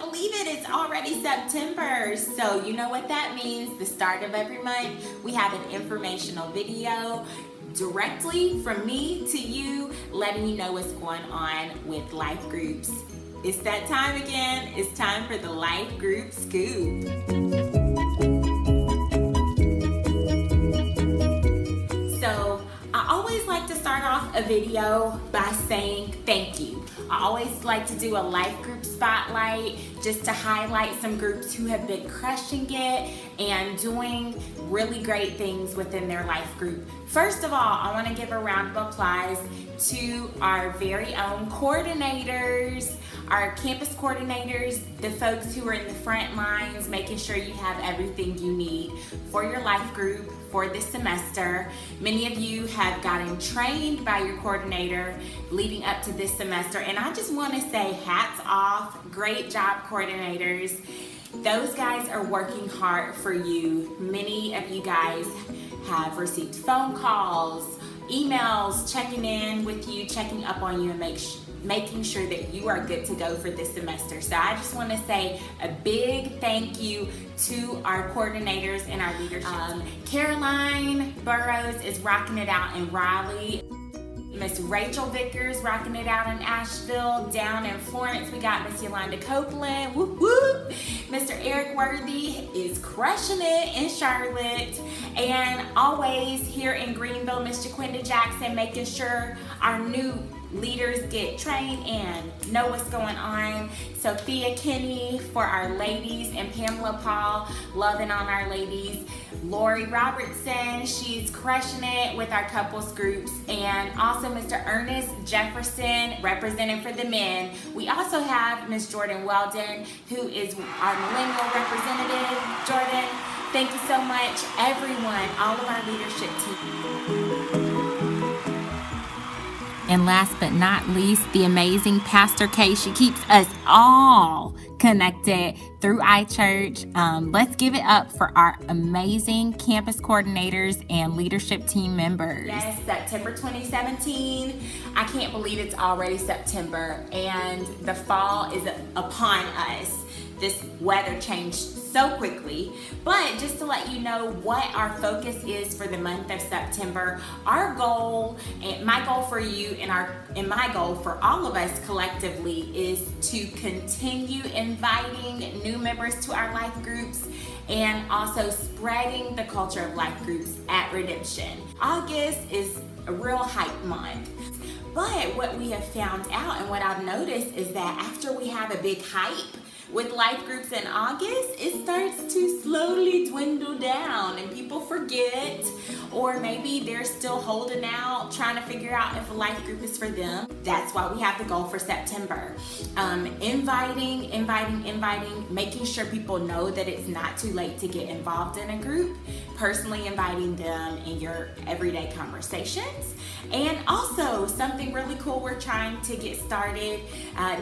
believe it, it's already September. So you know what that means. The start of every month, we have an informational video directly from me to you, letting you know what's going on with life groups. It's that time again. It's time for the Lifegroup Scoop. So I always like to start off a video by saying thank you. I always like to do a life group spotlight just to highlight some groups who have been crushing it and doing really great things within their life group. First of all, I want to give a round of applause to our very own coordinators, our campus coordinators, the folks who are in the front lines, making sure you have everything you need for your life group for this semester. Many of you have gotten trained by your coordinator leading up to this semester, and I just want to say hats off, great job coordinators. Those guys are working hard for you. Many of you guys have received phone calls, emails, checking in with you, checking up on you, and making sure that you are good to go for this semester. So I just want to say a big thank you to our coordinators and our leadership. Caroline Burrows is rocking it out in Raleigh. Miss Rachel Vickers rocking it out in Asheville. Down in Florence, we got Miss Yolanda Copeland. Whoop whoop. Mr. Eric Worthy is crushing it in Charlotte. And always here in Greenville, Miss Jaquinda Jackson making sure our new leaders get trained and know what's going on. Sophia Kinney for our ladies, and Pamela Paul loving on our ladies. Lori Robertson, she's crushing it with our couples groups. And also Mr. Ernest Jefferson representing for the men. We also have Miss Jordan Weldon, who is our millennial representative. Jordan, thank you so much. Everyone, all of our leadership team. And last but not least, the amazing Pastor K. She keeps us all connected through iChurch. Let's give it up for our amazing campus coordinators and leadership team members. Yes, September 2017. I can't believe it's already September and the fall is upon us. This weather changed so quickly, but just to let you know what our focus is for the month of September, our goal, and my goal for you and my goal for all of us collectively is to continue inviting new members to our life groups and also spreading the culture of life groups at Redemption. August is a real hype month. But what we have found out and what I've noticed is that after we have a big hype with life groups in August, it starts to slowly dwindle down and people forget, or maybe they're still holding out, trying to figure out if a life group is for them. That's why we have the goal for September. Inviting, making sure people know that it's not too late to get involved in a group, personally inviting them in your everyday conversations. And also something really cool we're trying to get started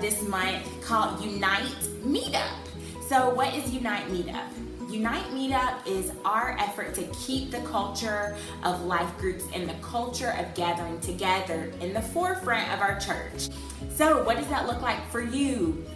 this month called Unite Meetup. So what is Unite Meetup? Unite Meetup is our effort to keep the culture of life groups and the culture of gathering together in the forefront of our church. So what does that look like for you?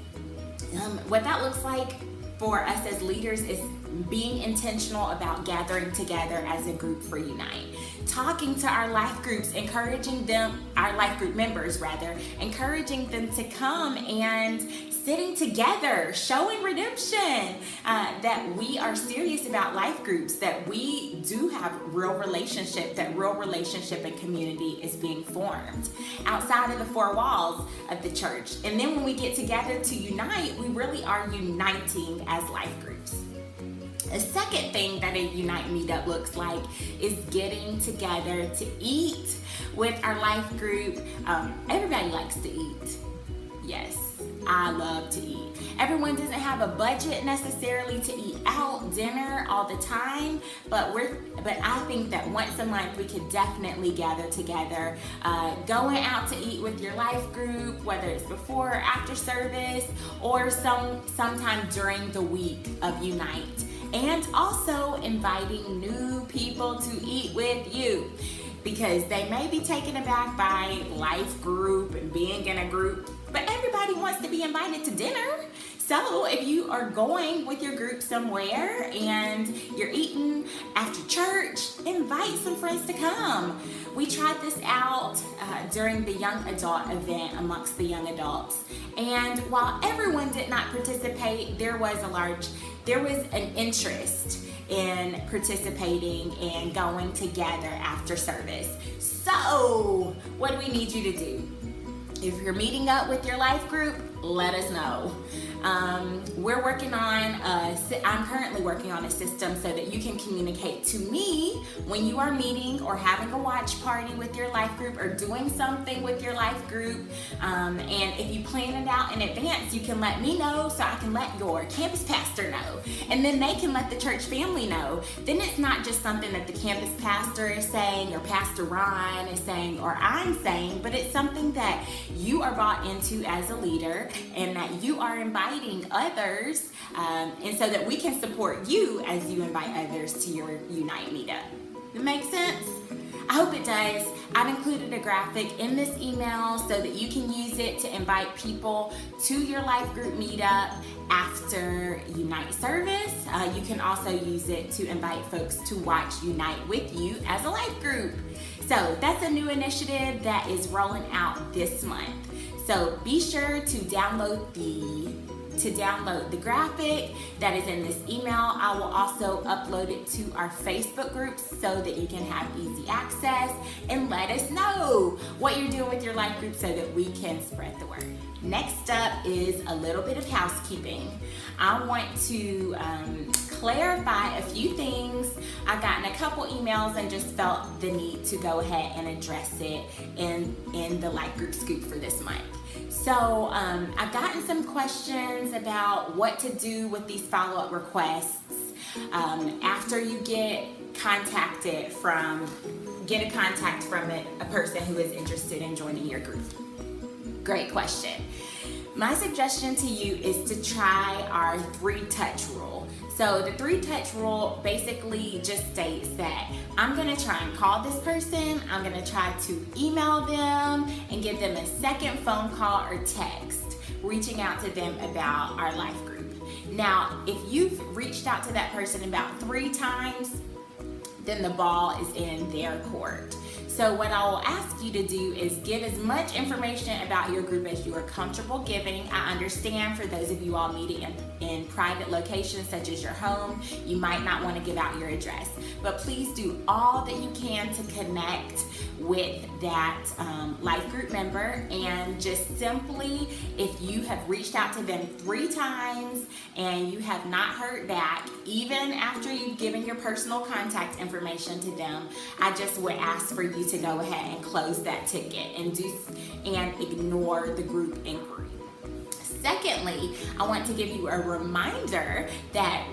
What that looks like for us as leaders is being intentional about gathering together as a group for Unite. Talking to our life groups, encouraging them, our life group members rather, encouraging them to come and sitting together, showing Redemption that we are serious about life groups, that we do have real relationship, that real relationship and community is being formed outside of the four walls of the church. And then when we get together to unite, we really are uniting as life groups. A second thing that a Unite Meetup looks like is getting together to eat with our life group. Everybody likes to eat. Yes, I love to eat. Everyone doesn't have a budget necessarily to eat out dinner all the time, but I think that once a month we could definitely gather together, going out to eat with your life group, whether it's before or after service, or sometime during the week of Unite. And also inviting new people to eat with you, because they may be taken aback by life group and being in a group, but everybody wants to be invited to dinner. So So if you are going with your group somewhere and you're eating after church, invite some friends to come. We tried this out during the young adult event amongst the young adults. And while everyone did not participate, there was an interest in participating and going together after service. So what do we need you to do? If you're meeting up with your life group, let us know. I'm currently working on a system so that you can communicate to me when you are meeting or having a watch party with your life group or doing something with your life group. And if you plan it out in advance, you can let me know so I can let your campus pastor know. And then they can let the church family know. Then it's not just something that the campus pastor is saying or Pastor Ron is saying or I'm saying, but it's something that you are bought into as a leader and that you are inviting others, and so that we can support you as you invite others to your Unite meetup. That makes sense? I hope it does. I've included a graphic in this email so that you can use it to invite people to your life group meetup after Unite service. You can also use it to invite folks to watch Unite with you as a life group. So that's a new initiative that is rolling out this month. So be sure to download the graphic that is in this email. I will also upload it to our Facebook groups so that you can have easy access, and let us know what you're doing with your life group so that we can spread the word. Next up is a little bit of housekeeping. I want to clarify a few things. I've gotten a couple emails and just felt the need to go ahead and address it in the Lifegroup Scoop for this month. So I've gotten some questions about what to do with these follow-up requests after you get a contact from a person who is interested in joining your group. Great question. My suggestion to you is to try our 3-touch rule. So the 3-touch rule basically just states that I'm gonna try and call this person, I'm gonna try to email them and give them a second phone call or text, reaching out to them about our life group. Now, if you've reached out to that person about 3 times, then the ball is in their court. So what I will ask you to do is give as much information about your group as you are comfortable giving. I understand for those of you all meeting in private locations such as your home, you might not want to give out your address, but please do all that you can to connect with that life group member, and just simply, if you have reached out to them 3 times and you have not heard back, even after you've given your personal contact information to them, I just would ask for you to go ahead and close that ticket and ignore the group inquiry. Secondly, I want to give you a reminder that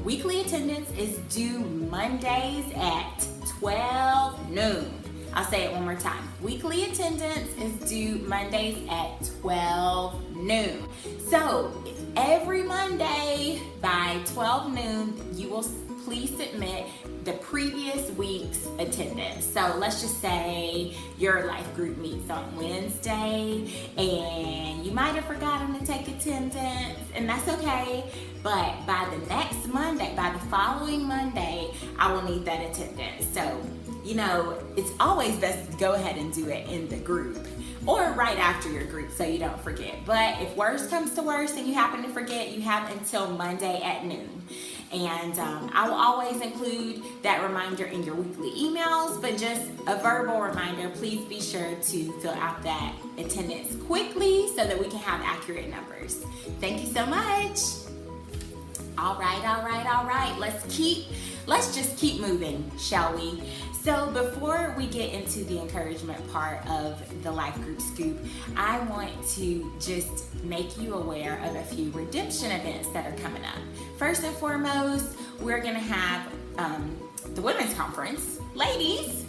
weekly attendance is due Mondays at 12 noon. I'll say it one more time. Weekly attendance is due Mondays at 12 noon. So every Monday by 12 noon, you will please submit the previous week's attendance. So let's just say your life group meets on Wednesday and you might have forgotten to take attendance, and that's okay. But by the next Monday, by the following Monday, I will need that attendance. So, it's always best to go ahead and do it in the group or right after your group so you don't forget. But if worst comes to worst and you happen to forget, you have until Monday at noon. And I will always include that reminder in your weekly emails, but just a verbal reminder, please be sure to fill out that attendance quickly so that we can have accurate numbers. Thank you so much. All right. Let's just keep moving, shall we? So before we get into the encouragement part of the Life Group Scoop, I want to just make you aware of a few redemption events that are coming up. First and foremost, we're gonna have the Women's Conference. Ladies,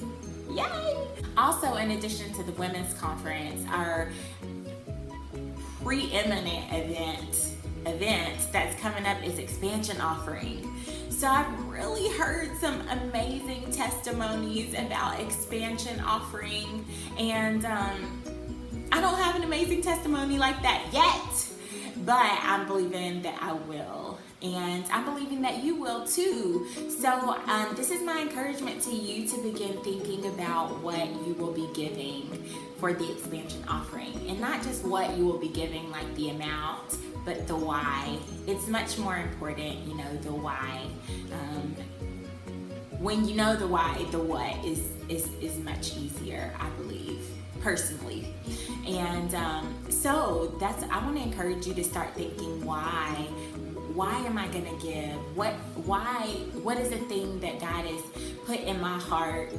yay! Also, in addition to the Women's Conference, our preeminent event that's coming up is Expansion Offering. So I've really heard some amazing testimonies about Expansion Offering, and I don't have an amazing testimony like that yet, but I'm believing that I will. And I'm believing that you will too. So this is my encouragement to you to begin thinking about what you will be giving for the expansion offering. And not just what you will be giving, like the amount, but the why. It's much more important, the why. When you know the why, the what is much easier, I believe, personally. And so I want to encourage you to start thinking why am I going to give? What is the thing that God has put in my heart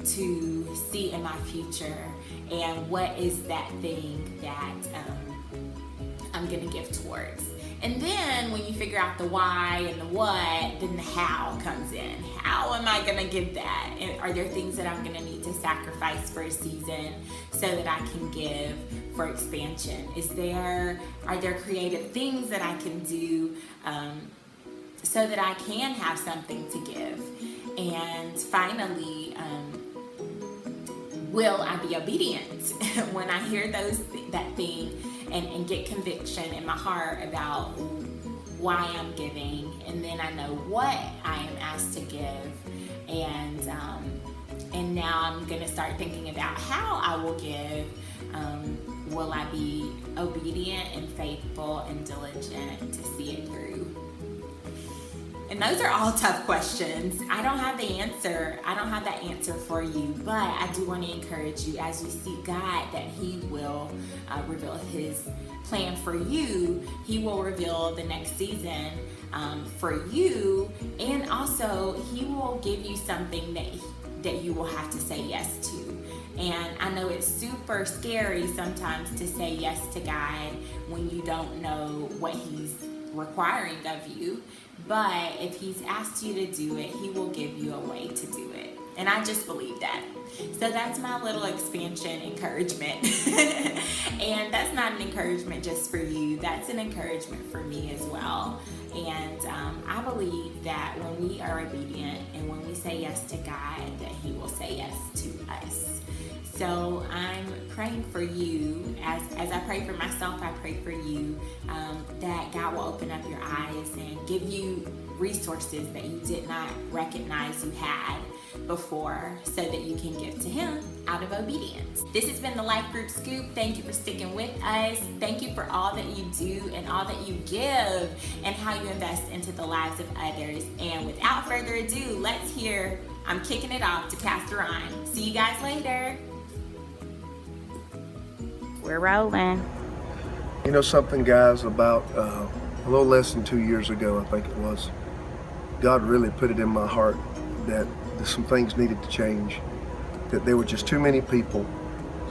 to see in my future? And what is that thing that I'm going to give towards? And then when you figure out the why and the what, then the how comes in. How am I going to give that? And are there things that I'm going to need to sacrifice for a season so that I can give for expansion? Are there creative things that I can do so that I can have something to give? And finally, will I be obedient when I hear that thing and get conviction in my heart about why I'm giving, and then I know what I am asked to give, and now I'm gonna start thinking about how I will give. Will I be obedient and faithful and diligent to see it through? And those are all tough questions. I don't have the answer. I don't have that answer for you, but I do want to encourage you as you seek God that He will reveal His plan for you. He will reveal the next season for you, and also He will give you something that you will have to say yes to. And I know it's super scary sometimes to say yes to God when you don't know what He's requiring of you. But if He's asked you to do it, He will give you a way to do it. And I just believe that. So that's my little expansion encouragement. And that's not an encouragement just for you. That's an encouragement for me as well. And I believe that when we are obedient and when we say yes to God, that He will say yes to us. So I'm praying for you, as I pray for myself, I pray for you, that God will open up your eyes and give you resources that you did not recognize you had before, so that you can give to Him out of obedience. This has been the Lifegroup Scoop. Thank you for sticking with us. Thank you for all that you do and all that you give and how you invest into the lives of others. And without further ado, let's hear I'm kicking it off to Pastor Ryan. See you guys later. We're rolling. You know something, guys, about a little less than 2 years ago, I think it was, God really put it in my heart that some things needed to change, that there were just too many people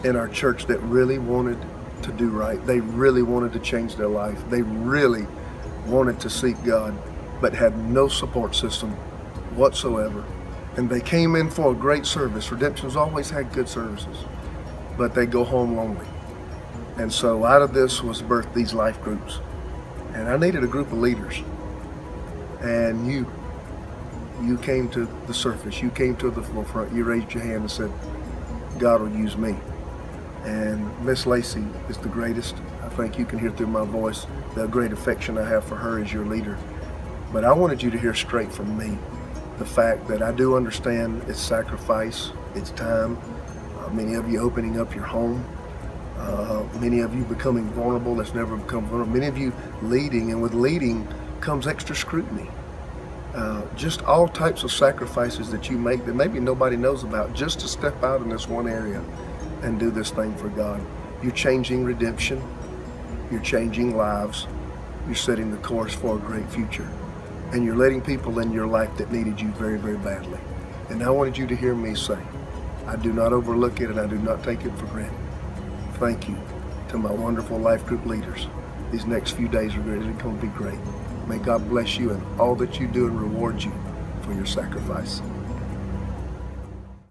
in our church that really wanted to do right. They really wanted to change their life. They really wanted to seek God, but had no support system whatsoever. And they came in for a great service. Redemption's always had good services, but they go home lonely. And so out of this was birthed these life groups. And I needed a group of leaders. And you came to the surface. You came to the forefront. You raised your hand and said, God will use me. And Miss Lacey is the greatest. I think you can hear through my voice the great affection I have for her as your leader. But I wanted you to hear straight from me the fact that I do understand it's sacrifice, it's time. Many of you opening up your home. Many of you becoming vulnerable that's never become vulnerable. Many of you leading, and with leading comes extra scrutiny. Just all types of sacrifices that you make that maybe nobody knows about, just to step out in this one area and do this thing for God. You're changing redemption. You're changing lives. You're setting the course for a great future. And you're letting people in your life that needed you very, very badly. And I wanted you to hear me say, I do not overlook it and I do not take it for granted. Thank you to my wonderful life group leaders. These next few days are really going to be great. May God bless you and all that you do and reward you for your sacrifice.